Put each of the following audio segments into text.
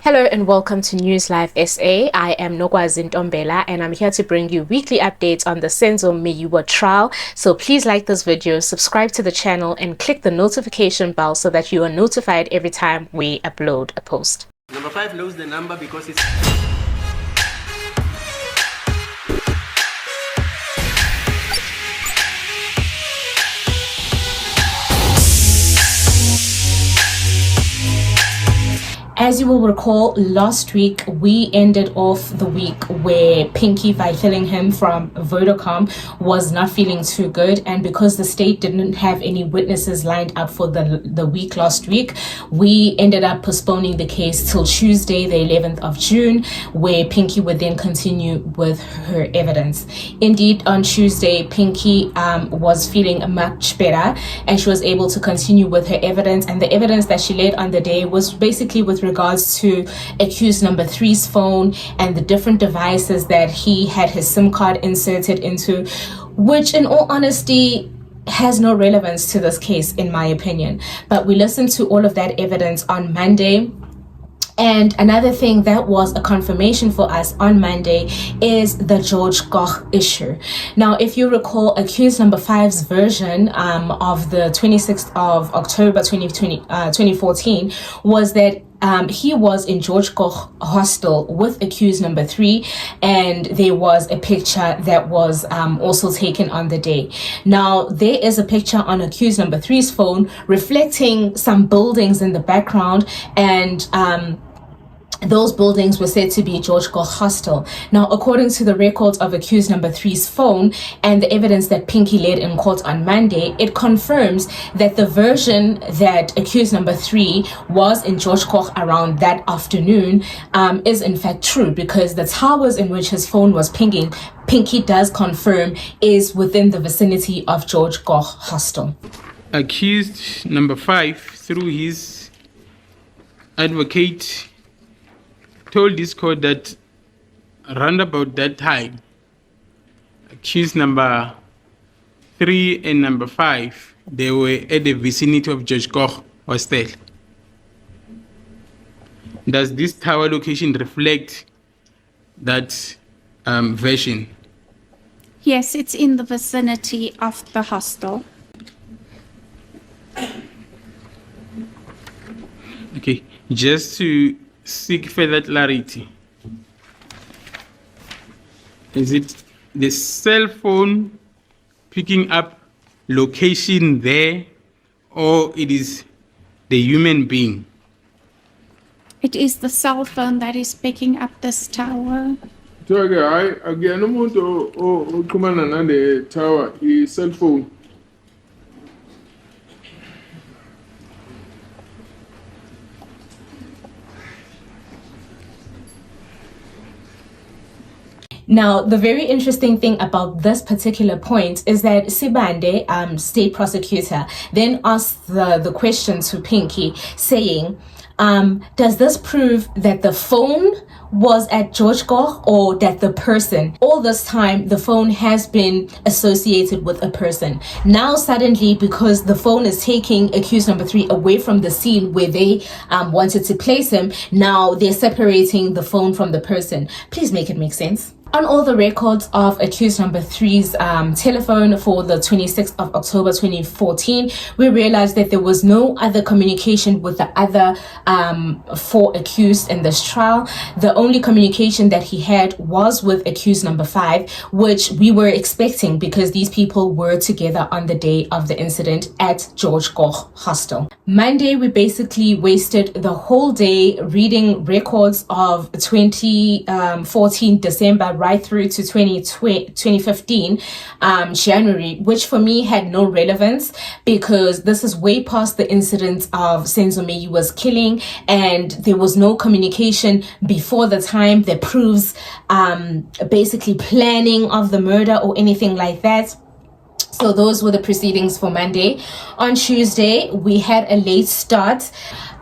Hello and welcome to News Live SA. I am Nokwazi Ntombela and I'm here to bring you weekly updates on the Senzo Meyiwa trial. So please like this video, subscribe to the channel and click the notification bell so that you are notified every time we upload a post. Number 5 knows the number because it's... As you will recall, last week we ended off the week where Pinky Vaithillingham from Vodacom was not feeling too good, and because the state didn't have any witnesses lined up for the week last week, we ended up postponing the case till Tuesday, the 11th of June, where Pinky would then continue with her evidence. Indeed, on Tuesday, Pinky was feeling much better and she was able to continue with her evidence, and the evidence that she laid on the day was basically with regards to accused number 3's phone and the different devices that he had his SIM card inserted into, which in all honesty has no relevance to this case in my opinion. But we listened to all of that evidence on Monday. And another thing that was a confirmation for us on Monday is the George Koch issue. Now, if you recall, accused number 5's version of the 26th of October 2014 was that he was in George Koch hostel with accused number 3, and there was a picture that was also taken on the day. Now, there is a picture on accused number 3's phone reflecting some buildings in the background, and those buildings were said to be George Koch hostel. Now, according to the records of accused number 3's phone and the evidence that Pinky laid in court on Monday, it confirms that the version that accused number 3 was in George Koch around that afternoon is in fact true, because the towers in which his phone was pinging, Pinky does confirm, is within the vicinity of George Koch hostel. Accused number 5, through his advocate, told this court that around about that time, accused number 3 and number 5, they were at the vicinity of George Koch hostel. Does this tower location reflect that version? Yes, it's in the vicinity of the hostel. Okay, just to seek further clarity, is it the cell phone picking up location there, or it is the human being? It is the cell phone that is picking up this tower. So again, no more to come on the tower, his cell phone. Now, the very interesting thing about this particular point is that Sibande, state prosecutor, then asked the question to Pinky, saying, does this prove that the phone was at George Koch or that the person? All this time, the phone has been associated with a person. Now, suddenly, because the phone is taking accused number 3 away from the scene where they wanted to place him, now they're separating the phone from the person. Please make it make sense. On all the records of accused number 3's telephone for the 26th of October 2014, we realized that there was no other communication with the other 4 accused in this trial. The only communication that he had was with accused number 5, which we were expecting because these people were together on the day of the incident at George Koch hostel. Monday, we basically wasted the whole day reading records of 2014 December right through to 2015 January, which for me had no relevance because this is way past the incident of Senzo Meyiwa's killing, and there was no communication before the time that proves basically planning of the murder or anything like that. So those were the proceedings for Monday. On Tuesday, we had a late start.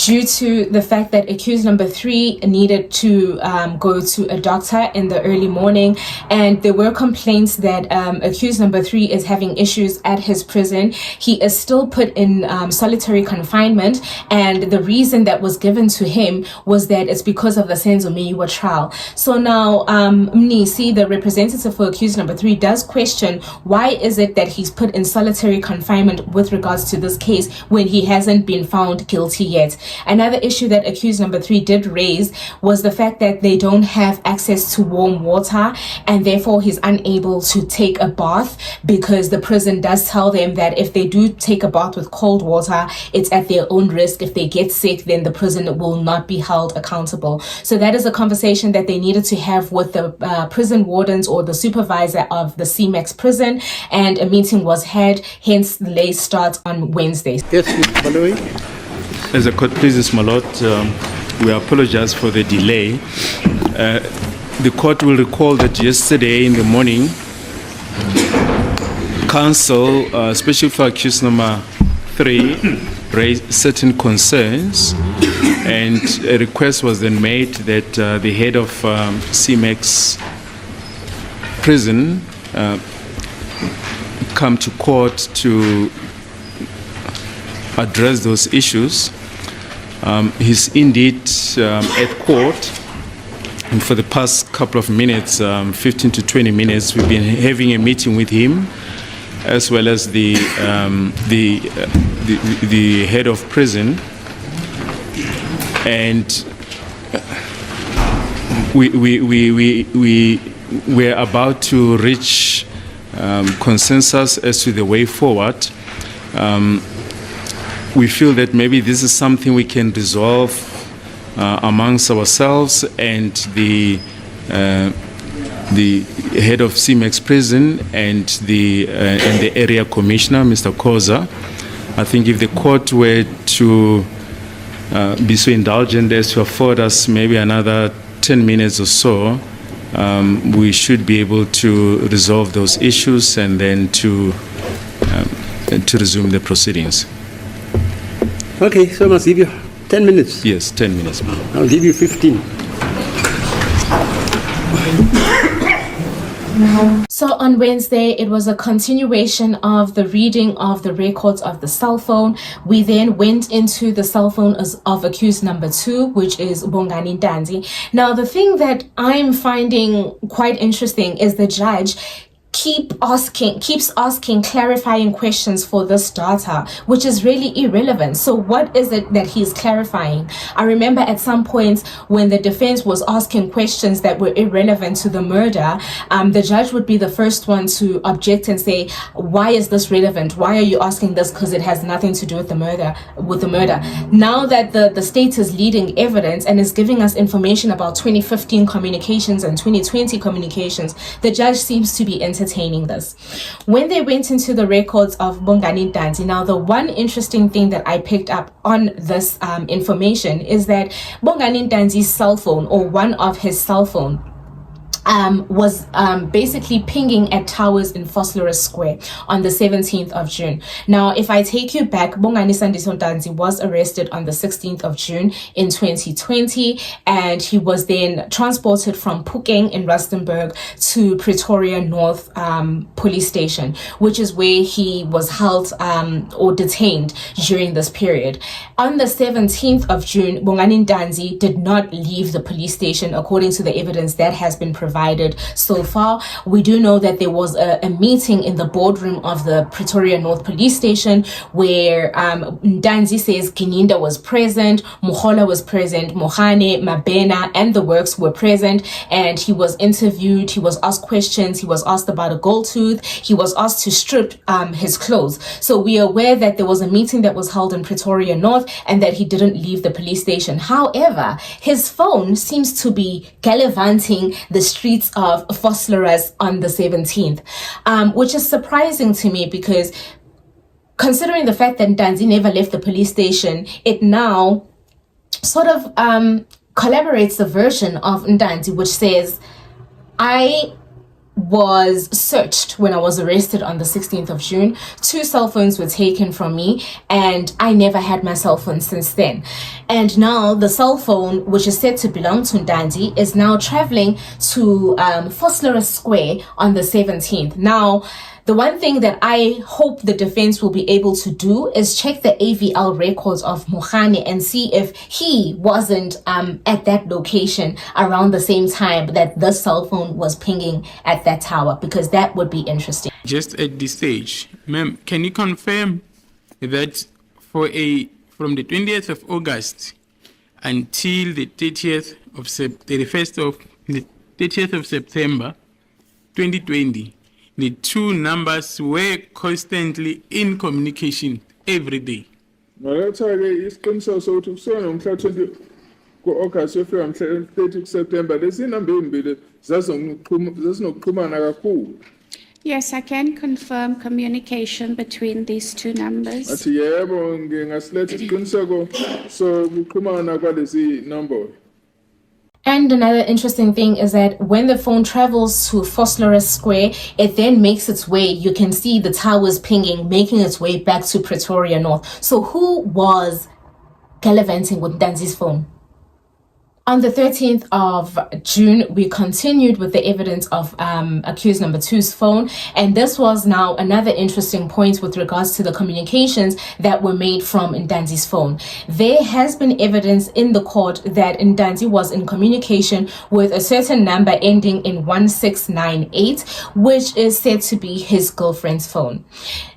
due to the fact that accused number 3 needed to go to a doctor in the early morning, and there were complaints that accused number 3 is having issues at his prison. He is still put in solitary confinement, and the reason that was given to him was that it's because of the Senzo Meyiwa trial. So now Mnisi, the representative for accused number 3, does question why is it that he's put in solitary confinement with regards to this case when he hasn't been found guilty yet. Another issue that accused number 3 did raise was the fact that they don't have access to warm water, and therefore he's unable to take a bath because the prison does tell them that if they do take a bath with cold water, it's at their own risk. If they get sick, then the prison will not be held accountable. So that is a conversation that they needed to have with the prison wardens or the supervisor of the CMAX prison, and a meeting was had, hence the lay starts on Wednesday. Yes, Maloy. As a court pleases, my lord, we apologize for the delay. The court will recall that yesterday in the morning, counsel, especially for accused number 3, raised certain concerns, and a request was then made that the head of CMAX prison come to court to address those issues. He's indeed at court, and for the past couple of minutes, 15 to 20 minutes, we've been having a meeting with him, as well as the head of prison, and we're about to reach consensus as to the way forward. We feel that maybe this is something we can resolve amongst ourselves and the head of CMAX prison and the area commissioner, Mr. Koza. I think if the court were to be so indulgent as to afford us maybe another 10 minutes or so, we should be able to resolve those issues and then to resume the proceedings. Okay, so I must give you 10 minutes. Yes, 10 minutes. I'll give you 15. So on Wednesday, it was a continuation of the reading of the records of the cell phone. We then went into the cell phone of accused number 2, which is Bongani Ntanzi. Now, the thing that I'm finding quite interesting is the judge keeps asking clarifying questions for this data, which is really irrelevant. So what is it that he's clarifying? I remember at some points when the defense was asking questions that were irrelevant to the murder, the judge would be the first one to object and say, why is this relevant? Why are you asking this? Because it has nothing to do with the murder. Now that the state is leading evidence and is giving us information about 2015 communications and 2020 communications, the judge seems to be entertaining this. When they went into the records of Bongani Ntanzi, now the one interesting thing that I picked up on this information is that Bongani Ntanzi's cell phone, or one of his cell phone, was basically pinging at towers in Phosphorus Square on the 17th of June. Now, if I take you back, Bongani Ntanzi was arrested on the 16th of June in 2020, and he was then transported from Phukeng in Rustenburg to Pretoria North Police Station, which is where he was held or detained during this period. On the 17th of June, Bongani Ntanzi did not leave the police station, according to the evidence that has been provided so far. We do know that there was a meeting in the boardroom of the Pretoria North Police Station where Ntanzi says Gininda was present, Mohola was present, Mohane, Mabena, and the works were present, and he was interviewed, he was asked questions, he was asked about a gold tooth, he was asked to strip his clothes. So we are aware that there was a meeting that was held in Pretoria North and that he didn't leave the police station. However, his phone seems to be gallivanting the streets of Phosphorus on the 17th, which is surprising to me because considering the fact that Ntanzi never left the police station, it now sort of collaborates the version of Ntanzi, which says, I was searched when I was arrested on the 16th of June. 2 cell phones were taken from me and I never had my cell phone since then. And now the cell phone, which is said to belong to Ndanzi, is now traveling to Vosloorus Square on the 17th. Now, the one thing that I hope the defense will be able to do is check the AVL records of Mogane and see if he wasn't at that location around the same time that the cell phone was pinging at that tower, because that would be interesting. Just at this stage, ma'am, can you confirm that from the 20th of August until the 30th of September 2020, the two numbers were constantly in communication every day? Ngaletha-ke isiqiniseko sokuthi kusona ngomhla 20 ku-August yofika mhla 30 September lezi namba ezimbili zasinokuxhumana kakhulu. Yes, I can confirm communication between these two numbers. Athi yebo ngingasiletha isiqiniseko sokuxhumana kwalezi number. And another interesting thing is that when the phone travels to Vosloorus Square, it then makes its way. You can see the towers pinging, making its way back to Pretoria North. So who was gallivanting with Ndanzi's phone? On the 13th of June, we continued with the evidence of accused number 2's phone. And this was now another interesting point with regards to the communications that were made from Ndanzi's phone. There has been evidence in the court that Ndanzi was in communication with a certain number ending in 1698, which is said to be his girlfriend's phone.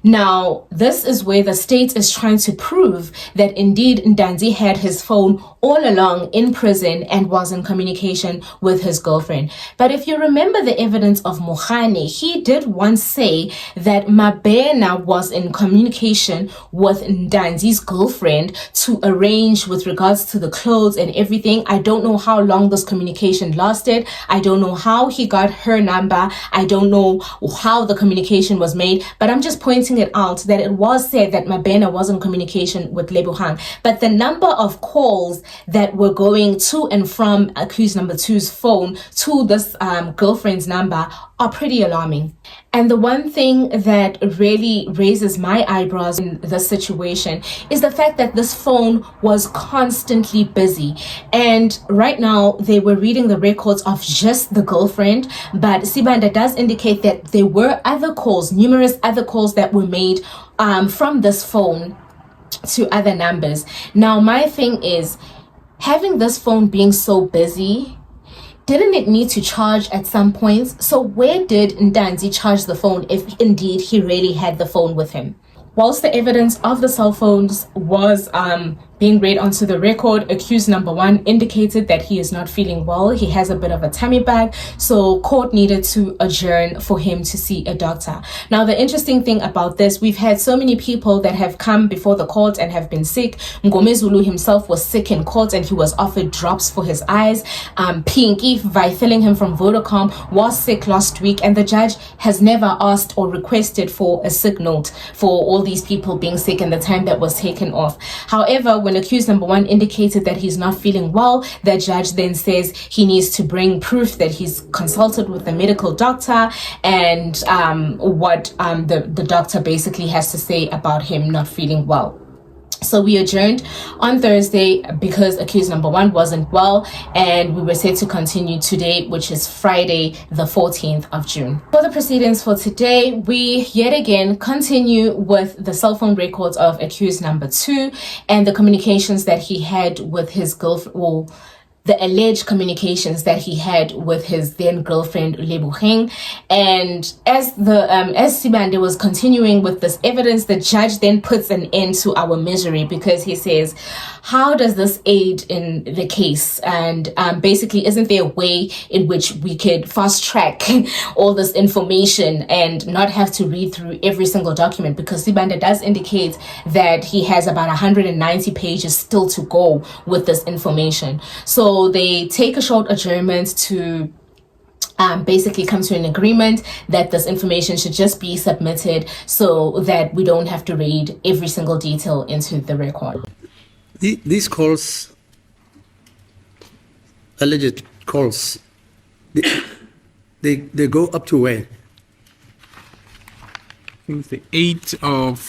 Now, this is where the state is trying to prove that indeed Ndanzi had his phone all along in prison and was in communication with his girlfriend. But if you remember the evidence of Mogane, he did once say that Mabena was in communication with Ndanzi's girlfriend to arrange with regards to the clothes and everything. I don't know how long this communication lasted. I don't know how he got her number. I don't know how the communication was made, but I'm just pointing it out that it was said that Mabena was in communication with Lebohang. But the number of calls that were going to and from accused number 2's phone to this girlfriend's number are pretty alarming. And the one thing that really raises my eyebrows in this situation is the fact that this phone was constantly busy. And right now they were reading the records of just the girlfriend, but Sibanda does indicate that there were other calls, numerous other calls that were made from this phone to other numbers. Now, my thing is, having this phone being so busy, didn't it need to charge at some points? So where did Ndanzi charge the phone if indeed he really had the phone with him? Whilst the evidence of the cell phones was being read onto the record, accused number 1 indicated that he is not feeling well. He has a bit of a tummy bug, so court needed to adjourn for him to see a doctor. Now, the interesting thing about this, we've had so many people that have come before the court and have been sick. Ngomezulu himself was sick in court and he was offered drops for his eyes. Pinky filling him from Vodacom was sick last week, and the judge has never asked or requested for a sick note for all these people being sick and the time that was taken off. However, when accused number 1 indicated that he's not feeling well, the judge then says he needs to bring proof that he's consulted with the medical doctor and what the doctor basically has to say about him not feeling well. So we adjourned on Thursday because accused number 1 wasn't well, and we were set to continue today, which is Friday, the 14th of June. For the proceedings for today, we yet again continue with the cell phone records of accused number 2 and the communications that he had with his girlfriend, or the alleged communications that he had with his then girlfriend Lebohang. And as Sibande was continuing with this evidence, the judge then puts an end to our misery because he says, how does this aid in the case? And basically, isn't there a way in which we could fast track all this information and not have to read through every single document? Because Sibande does indicate that he has about 190 pages still to go with this information. So they take a short adjournment to basically come to an agreement that this information should just be submitted so that we don't have to read every single detail into the record. These calls, alleged calls, they go up to when? I think the 8th of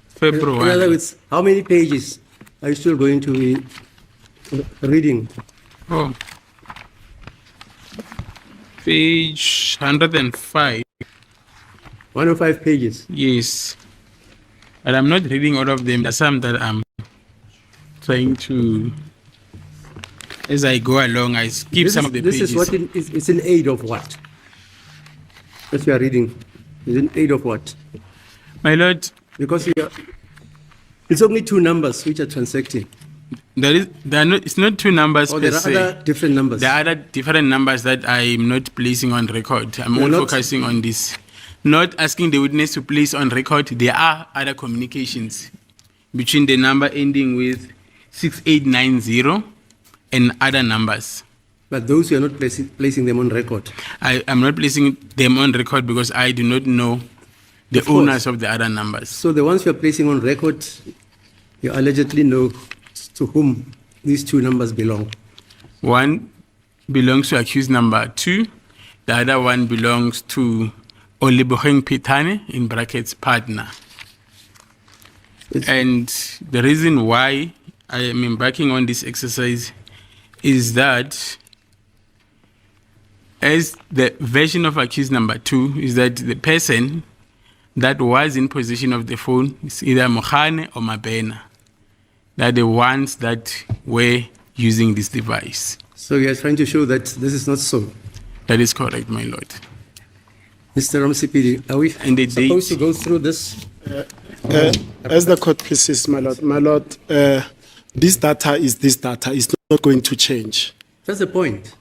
February. In other words, how many pages Are you still going to be reading? Oh. Page 105. 105 pages. Yes. But I'm not reading all of them. There's some that I'm trying to, as I go along, I skip some of the this pages. is what it's in aid of what? That you are reading. It's in aid of what? My Lord, Because it's only two numbers which are transacting. it's not two numbers Or per there are se. other different numbers. There are other different numbers that I'm not placing on record. I'm You're only not- focusing on this. Not asking the witness to place on record. There are other communications between the number ending with 6890 and other numbers. But those you are not placing them on record. I am not placing them on record because I do not know the Of course. owners of the other numbers. So the ones you are placing on record, you allegedly know to whom these two numbers belong. One belongs to accused number 2. The other one belongs to Oleboheng Pitane, in brackets, partner. And the reason why I am embarking on this exercise is that, as the version of accused number 2 is that the person that was in possession of the phone is either Mohane or Mabena. They're the ones that were using this device. So you are trying to show that this is not so. That is correct, my Lord. Mr. Ramsipidi, are we And the supposed to date- go through this? As the court pleases, my lord, this data is this data. It's not going to change. That's the point.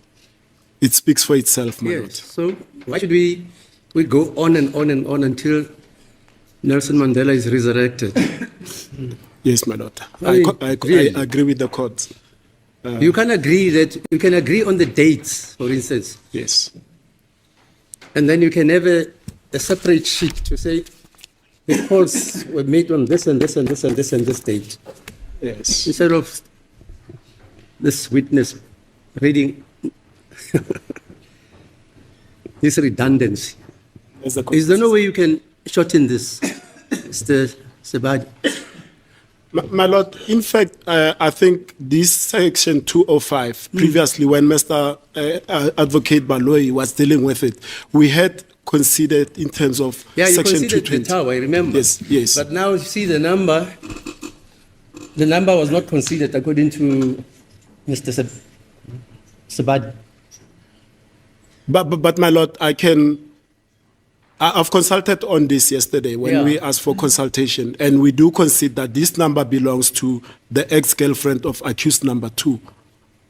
It speaks for itself, my Yes. So why should we go on and on and on until Nelson Mandela is resurrected? lord. Yes, my lord. I mean, I really? agree with the court. You can agree on the dates, for instance, Yes. and then you can have a separate sheet to say the calls were made on this and this and this and this and this date, Yes. instead of this witness reading this redundancy. As the court Is there no pleases. way you can shorten this, Mr. Sebadi? My lord, in fact, I think this section 205, previously when Mr. Advocate Baloyi was dealing with it, we had considered in terms of Yeah, you section considered the 220. tower, I remember. Yes, yes. But now you see the number was not considered according to Mr. Sebadi. But my lord, I've consulted on this yesterday when Yeah. we asked for consultation, and we do concede that this number belongs to the ex-girlfriend of accused number 2.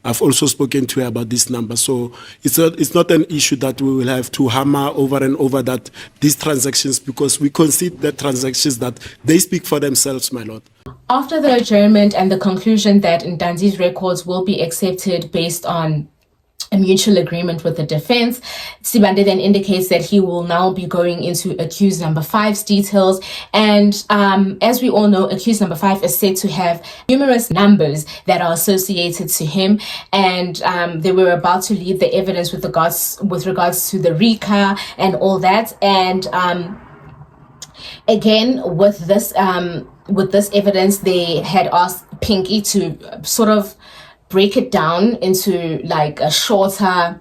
I've also spoken to her about this number, so it's not an issue that we will have to hammer over and over that these transactions, because we concede that transactions that they speak for themselves, my lord. After the adjournment and the conclusion that Ntanzi's records will be accepted based on a mutual agreement with the defense, Sibande then indicates that he will now be going into accused number 5's details. And as we all know, accused number 5 is said to have numerous numbers that are associated to him. And they were about to leave the evidence with regards to the RICA and all that. And again, with this evidence, they had asked Pinky to sort of break it down into like a shorter,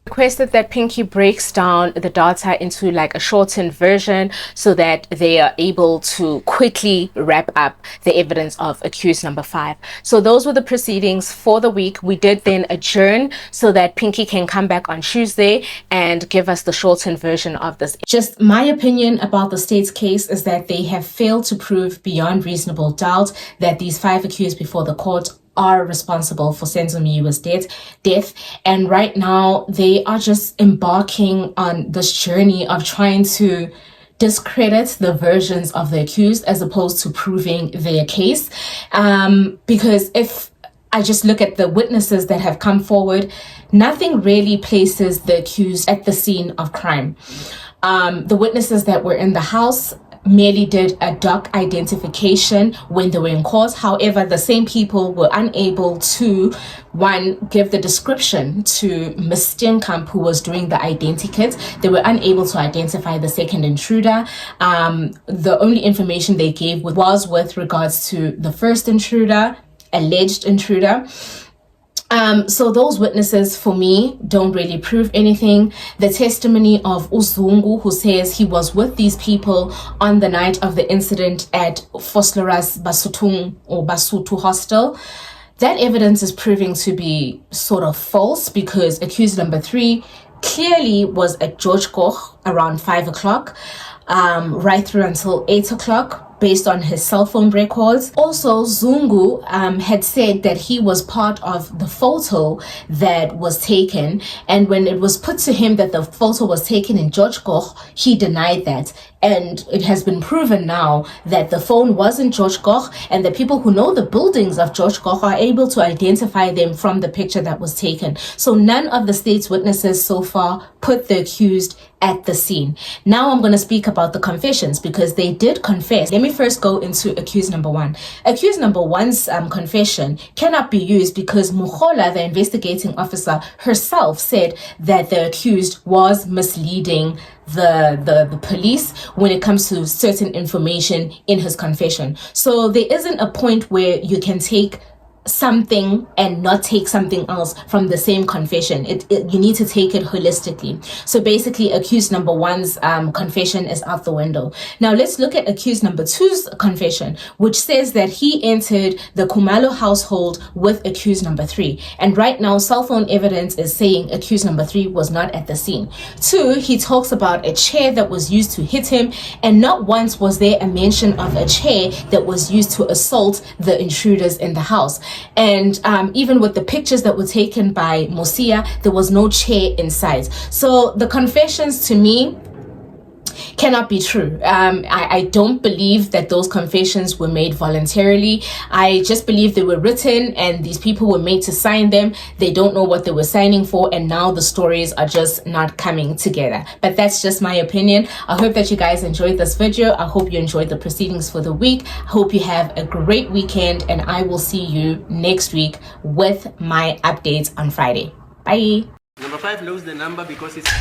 requested that Pinky breaks down the data into like a shortened version so that they are able to quickly wrap up the evidence of accused number 5. So those were the proceedings for the week. We did then adjourn so that Pinky can come back on Tuesday and give us the shortened version of this. Just my opinion about the state's case is that they have failed to prove beyond reasonable doubt that these 5 accused before the court are responsible for Senzo Meyiwa's death. And right now, they are just embarking on this journey of trying to discredit the versions of the accused as opposed to proving their case. Because if I just look at the witnesses that have come forward, nothing really places the accused at the scene of crime. The witnesses that were in the house merely did a doc identification when they were in court. However, the same people were unable to, one, give the description to Ms. Steenkamp, who was doing the identikit. They were unable to identify the second intruder. The only information they gave was with regards to the first intruder, alleged intruder. So those witnesses for me don't really prove anything. The testimony of Uzungu, who says he was with these people on the night of the incident at Foslera's Basutu hostel, that evidence is proving to be sort of false, because accused number 3 clearly was at George Koch around 5 o'clock, right through until 8 o'clock. Based on his cell phone records. Also, Zungu had said that he was part of the photo that was taken, and when it was put to him that the photo was taken in George Koch, he denied that. And it has been proven now that the phone wasn't George Koch, and the people who know the buildings of George Koch are able to identify them from the picture that was taken. So none of the state's witnesses so far put the accused at the scene. Now I'm going to speak about the confessions, because they did confess. Let me first go into accused number 1. Accused number 1's confession cannot be used because Muhola, the investigating officer herself, said that the accused was misleading the police when it comes to certain information in his confession. So there isn't a point where you can take something and not take something else from the same confession. You need to take it holistically. So basically, accused number 1's confession is out the window. Now let's look at accused number 2's confession, which says that he entered the Kumalo household with accused number 3. And right now, cell phone evidence is saying accused number 3 was not at the scene. 2, he talks about a chair that was used to hit him, and not once was there a mention of a chair that was used to assault the intruders in the house. And even with the pictures that were taken by Mosia, there was no chair inside. So the confessions, to me, cannot be true. I don't believe that those confessions were made voluntarily. I just believe they were written and these people were made to sign them. They don't know what they were signing for, and now the stories are just not coming together. But that's just my opinion. I hope that you guys enjoyed this video. I hope you enjoyed the proceedings for the week. I hope you have a great weekend, and I will see you next week with my updates on Friday. Bye. Number 5 knows the number because it's